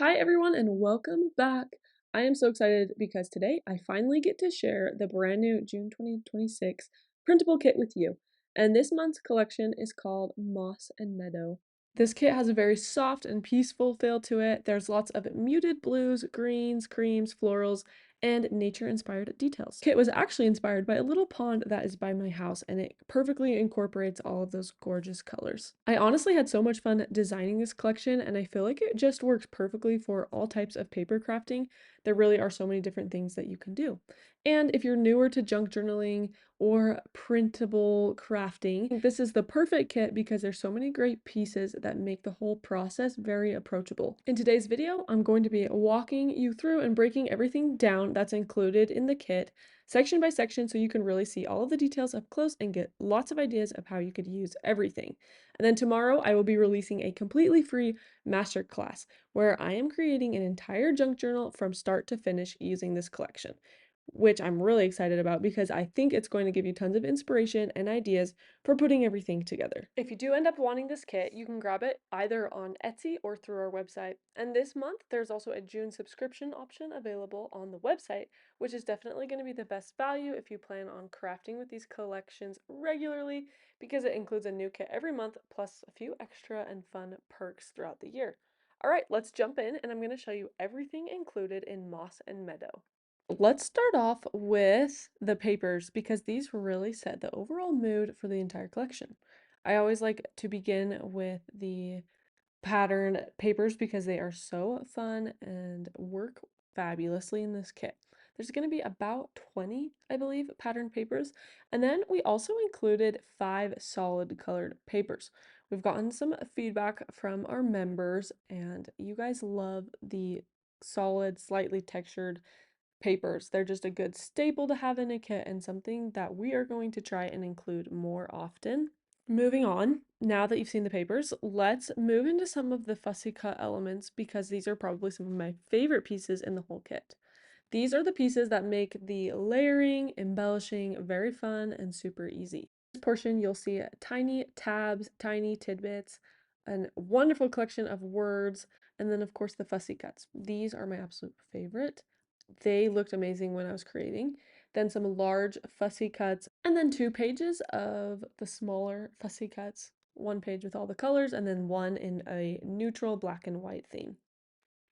Hi everyone and welcome back. I am so excited because today I finally get to share the brand new June 2026 printable kit with you. And this month's collection is called Moss and Meadow. This kit has a very soft and peaceful feel to it. There's lots of muted blues, greens, creams, florals, and nature-inspired details. The kit was actually inspired by a little pond that is by my house, and it perfectly incorporates all of those gorgeous colors. I honestly had so much fun designing this collection, and I feel like it just works perfectly for all types of paper crafting. There really are so many different things that you can do. And if you're newer to junk journaling or printable crafting, this is the perfect kit because there's so many great pieces that make the whole process very approachable. In today's video, I'm going to be walking you through and breaking everything down that's included in the kit, section by section, so you can really see all of the details up close and get lots of ideas of how you could use everything. And then tomorrow, I will be releasing a completely free masterclass where I am creating an entire junk journal from start to finish using this collection, which I'm really excited about because I think it's going to give you tons of inspiration and ideas for putting everything together. If you do end up wanting this kit, you can grab it either on Etsy or through our website. And this month, there's also a June subscription option available on the website, which is definitely going to be the best value if you plan on crafting with these collections regularly, because it includes a new kit every month plus a few extra and fun perks throughout the year. All right, let's jump in and I'm going to show you everything included in Moss and Meadow. Let's start off with the papers because these really set the overall mood for the entire collection. I always like to begin with the pattern papers because they are so fun and work fabulously in this kit. There's going to be about 20, I believe, pattern papers. And then we also included 5 solid colored papers. We've gotten some feedback from our members, and you guys love the solid, slightly textured papers. They're just a good staple to have in a kit and something that we are going to try and include more often. Moving on, now that you've seen the papers, let's move into some of the fussy cut elements because these are probably some of my favorite pieces in the whole kit. These are the pieces that make the layering, embellishing very fun and super easy. This portion you'll see tiny tabs, tiny tidbits, a wonderful collection of words, and then of course the fussy cuts. These are my absolute favorite. They looked amazing when I was creating. Then some large fussy cuts, and then 2 pages of the smaller fussy cuts. 1 page with all the colors, and then 1 in a neutral black and white theme.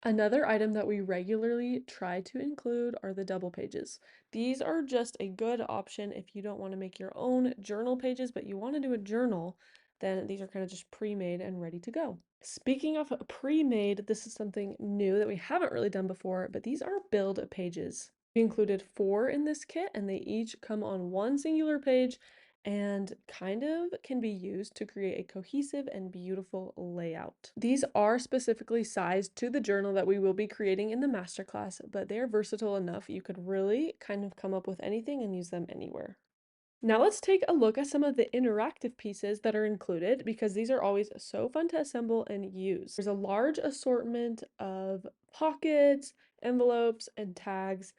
Another item that we regularly try to include are the double pages. These are just a good option if you don't want to make your own journal pages, but you want to do a journal, then these are kind of just pre-made and ready to go. Speaking of pre-made, this is something new that we haven't really done before, but these are build pages. We included 4 in this kit, and they each come on one singular page and kind of can be used to create a cohesive and beautiful layout. These are specifically sized to the journal that we will be creating in the masterclass, but they are versatile enough you could really kind of come up with anything and use them anywhere. Now let's take a look at some of the interactive pieces that are included because these are always so fun to assemble and use. There's a large assortment of pockets, envelopes, and tags,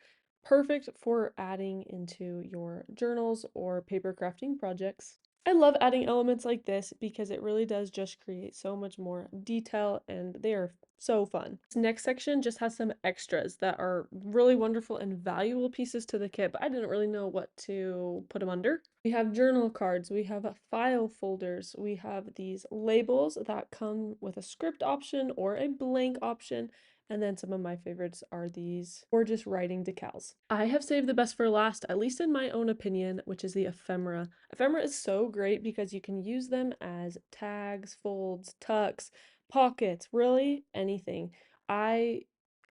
perfect for adding into your journals or paper crafting projects. I love adding elements like this because it really does just create so much more detail and they are so fun. This next section just has some extras that are really wonderful and valuable pieces to the kit, but I didn't really know what to put them under. We have journal cards, we have file folders, we have these labels that come with a script option or a blank option, and then some of my favorites are these gorgeous writing decals. I have saved the best for last, at least in my own opinion, which is the ephemera. Ephemera is so great because you can use them as tags, folds, tucks, pockets, really anything. I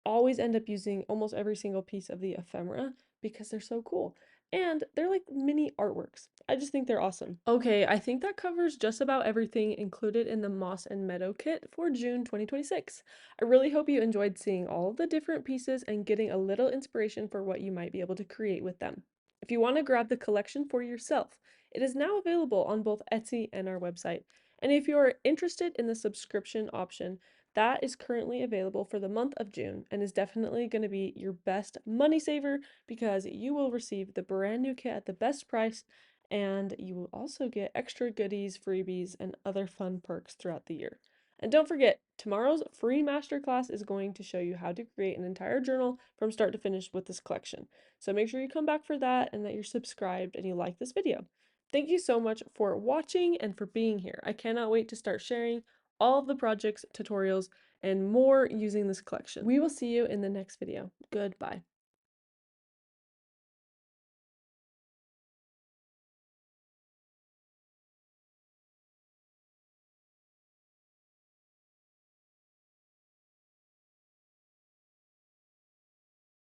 always end up using almost every single piece of the ephemera because they're so cool. And they're like mini artworks. I just think they're awesome. Okay, I think that covers just about everything included in the Moss and Meadow kit for June 2026. I really hope you enjoyed seeing all of the different pieces and getting a little inspiration for what you might be able to create with them. If you want to grab the collection for yourself, it is now available on both Etsy and our website. And if you are interested in the subscription option, that is currently available for the month of June and is definitely going to be your best money saver because you will receive the brand new kit at the best price and you will also get extra goodies, freebies, and other fun perks throughout the year. And don't forget, tomorrow's free masterclass is going to show you how to create an entire journal from start to finish with this collection. So make sure you come back for that and that you're subscribed and you like this video. Thank you so much for watching and for being here. I cannot wait to start sharing all of the projects, tutorials, and more using this collection. We will see you in the next video. Goodbye.